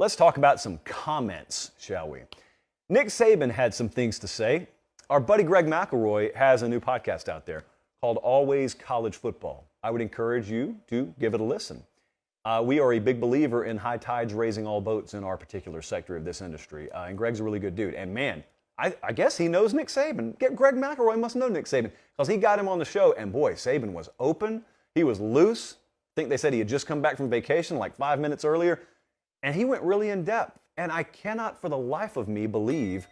Let's talk about some comments, shall we? Nick Saban had some things to say. Our buddy Greg McElroy has a new podcast out there called Always College Football. I would encourage you to give it a listen. We are a big believer in high tides raising all boats in our particular sector of this industry. And Greg's a really good dude. And man, I guess he knows Nick Saban. Greg McElroy must know Nick Saban because he got him on the show. And boy, Saban was open. He was loose. I think they said he had just come back from vacation like 5 minutes earlier. And he went really in depth. And I cannot for the life of me believe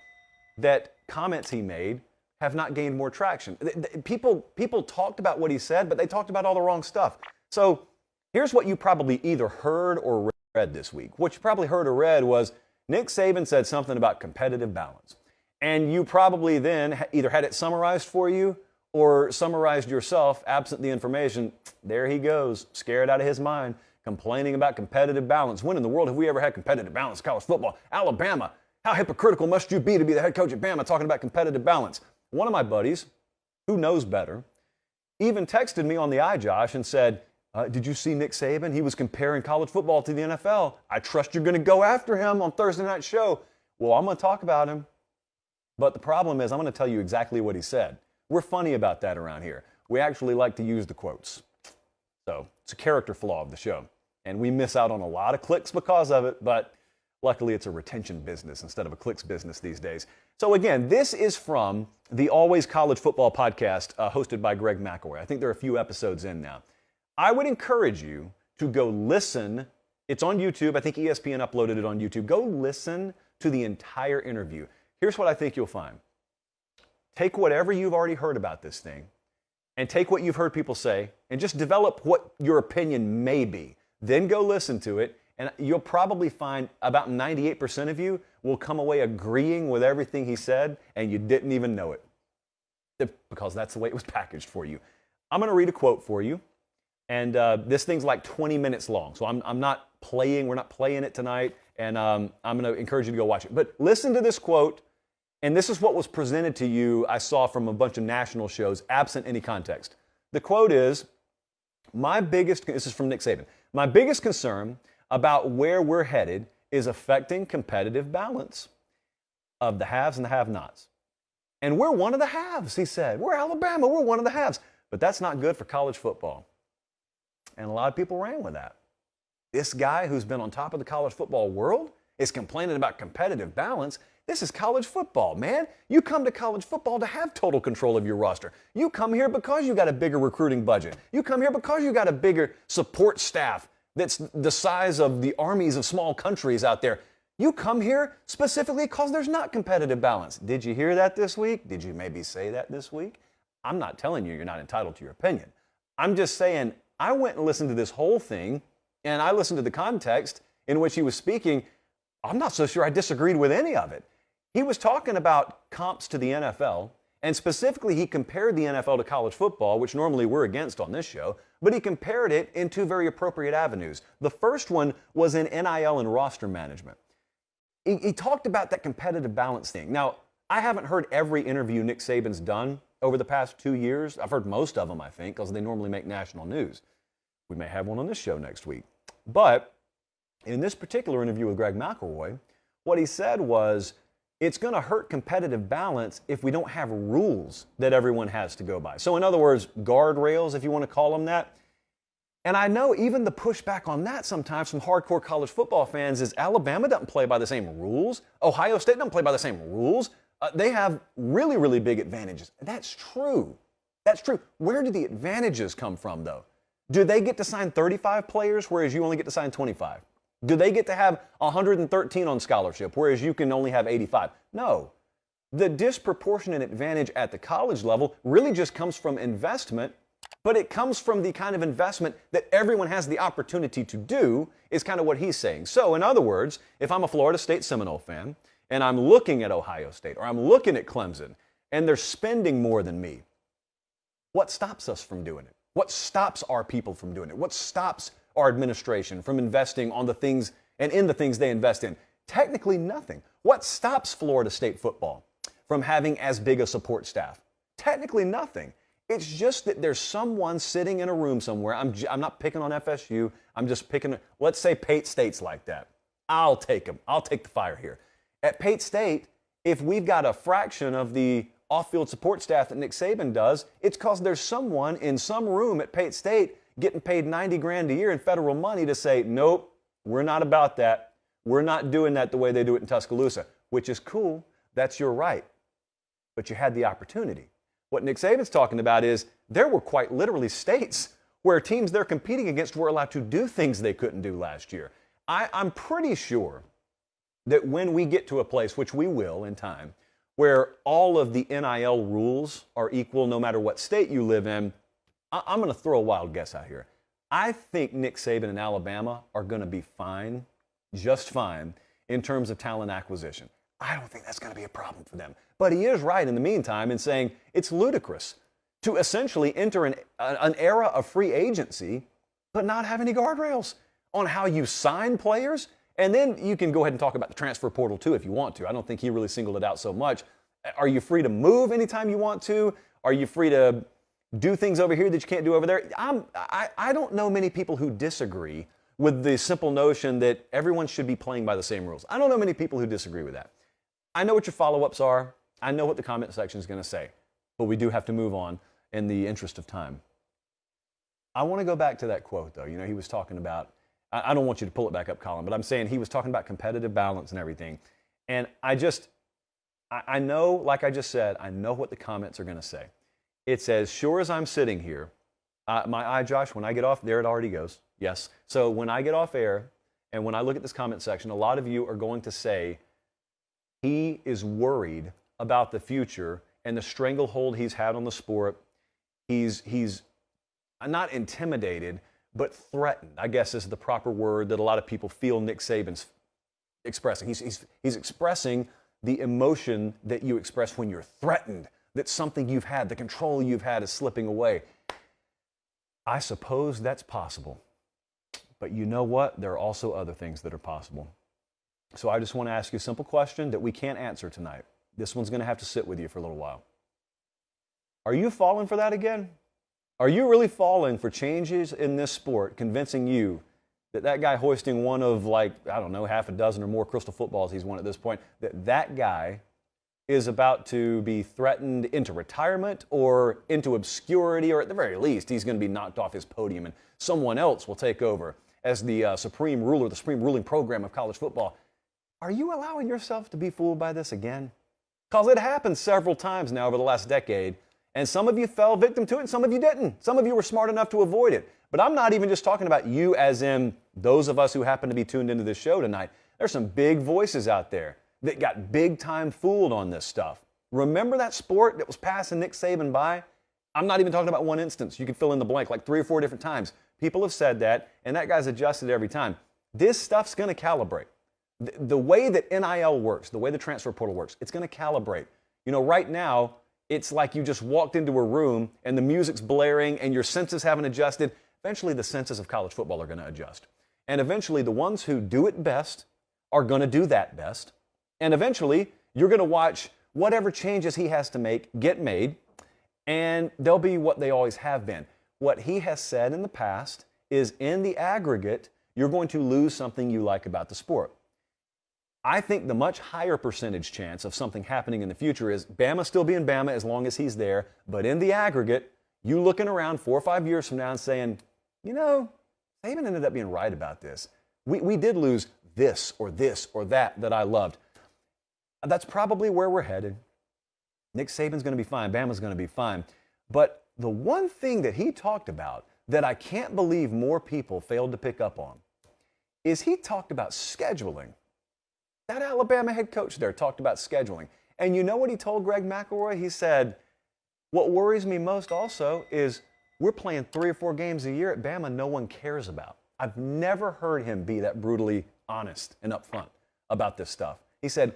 that comments he made have not gained more traction. People talked about what he said, but they talked about all the wrong stuff. So here's what you probably either heard or read this week. What you probably heard or read was Nick Saban said something about competitive balance. And you probably then either had it summarized for you or summarized yourself, absent the information. There he goes, scared out of his mind, complaining about competitive balance. When in the world have we ever had competitive balance in college football? Alabama, how hypocritical must you be to be the head coach at Bama talking about competitive balance? One of my buddies, who knows better, even texted me on the iJosh and said, did you see Nick Saban? He was comparing college football to the NFL. I trust you're going to go after him on Thursday night show. Well, I'm going to talk about him. But the problem is I'm going to tell you exactly what he said. We're funny about that around here. We actually like to use the quotes. So it's a character flaw of the show. And we miss out on a lot of clicks because of it, but luckily it's a retention business instead of a clicks business these days. So again, this is from the Always College Football podcast hosted by Greg McElroy. I think there are a few episodes in now. I would encourage you to go listen. It's on YouTube. I think ESPN uploaded it on YouTube. Go listen to the entire interview. Here's what I think you'll find. Take whatever you've already heard about this thing and take what you've heard people say and just develop what your opinion may be. Then go listen to it, and you'll probably find about 98% of you will come away agreeing with everything he said, and you didn't even know it because that's the way it was packaged for you. I'm going to read a quote for you, and this thing's like 20 minutes long, so I'm not playing. We're not playing it tonight, and I'm going to encourage you to go watch it. But listen to this quote, and this is what was presented to you, I saw from a bunch of national shows, absent any context. The quote is, this is from Nick Saban, my biggest concern about where we're headed is affecting competitive balance of the haves and the have-nots. And we're one of the haves, he said. We're Alabama, we're one of the haves. But that's not good for college football. And a lot of people ran with that. This guy who's been on top of the college football world is complaining about competitive balance. This is college football, man. You come to college football to have total control of your roster. You come here because you got a bigger recruiting budget. You come here because you got a bigger support staff that's the size of the armies of small countries out there. You come here specifically because there's not competitive balance. Did you hear that this week? Did you maybe say that this week? I'm not telling you you're not entitled to your opinion. I'm just saying I went and listened to this whole thing, and I listened to the context in which he was speaking. I'm not so sure I disagreed with any of it. He was talking about comps to the NFL, and specifically he compared the NFL to college football, which normally we're against on this show, but he compared it in two very appropriate avenues. The first one was in NIL and roster management. He talked about that competitive balance thing. Now, I haven't heard every interview Nick Saban's done over the past 2 years. I've heard most of them, I think, because they normally make national news. We may have one on this show next week. But in this particular interview with Greg McElroy, what he said was, it's going to hurt competitive balance if we don't have rules that everyone has to go by. So in other words, guardrails, if you want to call them that. And I know even the pushback on that sometimes from hardcore college football fans is Alabama doesn't play by the same rules. Ohio State doesn't play by the same rules. They have really, really big advantages. That's true. That's true. Where do the advantages come from, though? Do they get to sign 35 players, whereas you only get to sign 25? Do they get to have 113 on scholarship, whereas you can only have 85? No. The disproportionate advantage at the college level really just comes from investment, but it comes from the kind of investment that everyone has the opportunity to do, is kind of what he's saying. So, in other words, if I'm a Florida State Seminole fan, and I'm looking at Ohio State, or I'm looking at Clemson, and they're spending more than me, what stops us from doing it? What stops our people from doing it? What stops our administration from investing on the things and in the things they invest in? Technically nothing. What stops Florida State football from having as big a support staff? Technically nothing. It's just that there's someone sitting in a room somewhere. I'm not picking on FSU. I'm just picking, let's say Pate State's like that. I'll take them. I'll take the fire here. At Pate State, if we've got a fraction of the off-field support staff that Nick Saban does, it's because there's someone in some room at Pate State getting paid $90,000 a year in federal money to say, nope, we're not about that. We're not doing that the way they do it in Tuscaloosa, which is cool. That's your right. But you had the opportunity. What Nick Saban's talking about is there were quite literally states where teams they're competing against were allowed to do things they couldn't do last year. I'm pretty sure that when we get to a place, which we will in time, where all of the NIL rules are equal no matter what state you live in, I'm going to throw a wild guess out here. I think Nick Saban and Alabama are going to be fine, just fine, in terms of talent acquisition. I don't think that's going to be a problem for them. But he is right in the meantime in saying it's ludicrous to essentially enter an era of free agency but not have any guardrails on how you sign players. And then you can go ahead and talk about the transfer portal too if you want to. I don't think he really singled it out so much. Are you free to move anytime you want to? Are you free to do things over here that you can't do over there? I don't know many people who disagree with the simple notion that everyone should be playing by the same rules. I don't know many people who disagree with that. I know what your follow-ups are. I know what the comment section is going to say. But we do have to move on in the interest of time. I want to go back to that quote, though. You know, he was talking about, I don't want you to pull it back up, Colin, but I'm saying he was talking about competitive balance and everything. And I know, like I just said, I know what the comments are going to say. It's as sure as I'm sitting here, my eye, Josh, when I get off, there it already goes. Yes. So when I get off air and when I look at this comment section, a lot of you are going to say he is worried about the future and the stranglehold he's had on the sport. He's not intimidated, but threatened, I guess is the proper word that a lot of people feel Nick Saban's expressing. He's expressing the emotion that you express when you're threatened, that something you've had, the control you've had is slipping away. I suppose that's possible. But you know what? There are also other things that are possible. So I just want to ask you a simple question that we can't answer tonight. This one's going to have to sit with you for a little while. Are you falling for that again? Are you really falling for changes in this sport, convincing you that guy hoisting one of half a dozen or more crystal footballs he's won at this point, that guy is about to be threatened into retirement or into obscurity, or at the very least, he's going to be knocked off his podium and someone else will take over as the supreme ruler, the supreme ruling program of college football? Are you allowing yourself to be fooled by this again? Because it happened several times now over the last decade, and some of you fell victim to it and some of you didn't. Some of you were smart enough to avoid it. But I'm not even just talking about you as in those of us who happen to be tuned into this show tonight. There's some big voices out there that got big time fooled on this stuff. Remember that sport that was passing Nick Saban by? I'm not even talking about one instance. You can fill in the blank like 3 or 4 different times. People have said that, and that guy's adjusted every time. This stuff's going to calibrate. The way that NIL works, the way the transfer portal works, it's going to calibrate. You know, right now, it's like you just walked into a room and the music's blaring and your senses haven't adjusted. Eventually, the senses of college football are going to adjust. And eventually, the ones who do it best are going to do that best. And eventually, you're going to watch whatever changes he has to make get made, and they'll be what they always have been. What he has said in the past is, in the aggregate, you're going to lose something you like about the sport. I think the much higher percentage chance of something happening in the future is Bama still being Bama as long as he's there, but in the aggregate, you looking around 4 or 5 years from now and saying, you know, Saban ended up being right about this. We did lose this or that I loved. That's probably where we're headed. Nick Saban's going to be fine. Bama's going to be fine. But the one thing that he talked about that I can't believe more people failed to pick up on is he talked about scheduling. That Alabama head coach there talked about scheduling. And you know what he told Greg McElroy? He said, what worries me most also is we're playing 3 or 4 games a year at Bama no one cares about. I've never heard him be that brutally honest and upfront about this stuff. He said,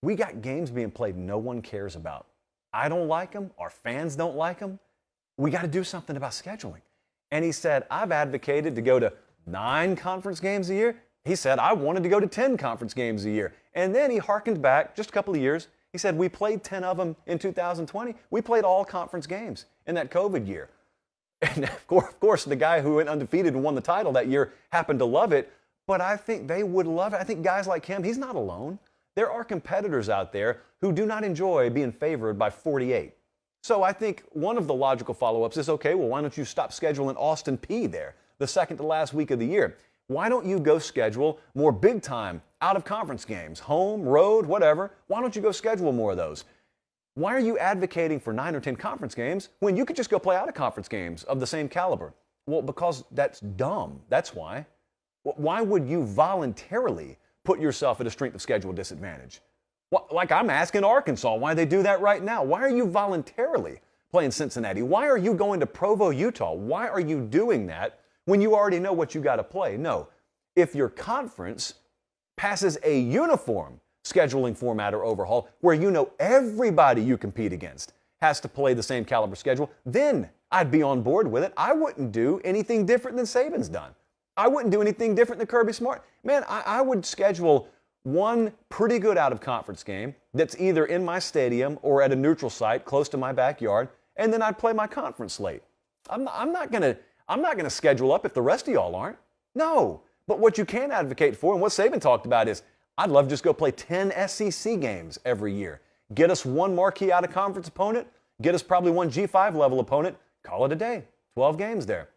we got games being played no one cares about. I don't like them. Our fans don't like them. We got to do something about scheduling. And he said, I've advocated to go to 9 conference games a year. He said, I wanted to go to 10 conference games a year. And then he hearkened back just a couple of years. He said, we played 10 of them in 2020. We played all conference games in that COVID year. And of course, the guy who went undefeated and won the title that year happened to love it. but I think they would love it. I think guys like him, he's not alone. There are competitors out there who do not enjoy being favored by 48. So I think one of the logical follow-ups is, okay, well, why don't you stop scheduling Austin Peay there the second to last week of the year? Why don't you go schedule more big-time out-of-conference games, home, road, whatever? Why don't you go schedule more of those? Why are you advocating for 9 or 10 conference games when you could just go play out-of-conference games of the same caliber? Well, because that's dumb. That's why. Why would you voluntarily put yourself at a strength of schedule disadvantage? Like I'm asking Arkansas why they do that right now. Why are you voluntarily playing Cincinnati? Why are you going to Provo, Utah? Why are you doing that when you already know what you got to play? No. If your conference passes a uniform scheduling format or overhaul where you know everybody you compete against has to play the same caliber schedule, then I'd be on board with it. I wouldn't do anything different than Saban's done. I wouldn't do anything different than Kirby Smart. Man, I would schedule one pretty good out-of-conference game that's either in my stadium or at a neutral site close to my backyard, and then I'd play my conference slate. I'm not gonna schedule up if the rest of y'all aren't. No. But what you can advocate for, and what Saban talked about, is I'd love to just go play 10 SEC games every year. Get us one marquee out-of-conference opponent, get us probably one G5 level opponent, call it a day. 12 games there.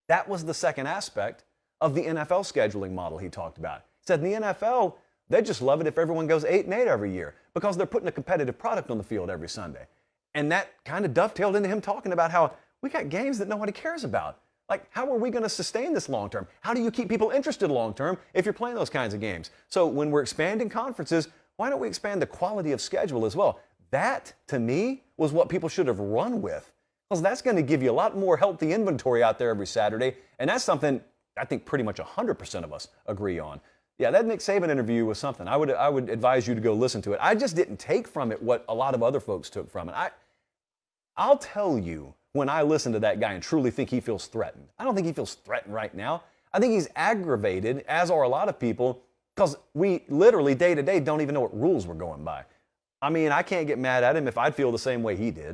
That was the second aspect of the NFL scheduling model he talked about. He said in the NFL, they just love it if everyone goes 8-8 every year because they're putting a competitive product on the field every Sunday. And that kind of dovetailed into him talking about how we got games that nobody cares about. Like, how are we going to sustain this long term? How do you keep people interested long term if you're playing those kinds of games? So when we're expanding conferences, why don't we expand the quality of schedule as well? That, to me, was what people should have run with, because that's going to give you a lot more healthy inventory out there every Saturday, and that's something I think pretty much 100% of us agree on. Yeah, that Nick Saban interview was something. I would advise you to go listen to it. I just didn't take from it what a lot of other folks took from it. I'll tell you when I listen to that guy and truly think he feels threatened. I don't think he feels threatened right now. I think he's aggravated, as are a lot of people, because we literally day to day don't even know what rules we're going by. I mean, I can't get mad at him if I'd feel the same way he did.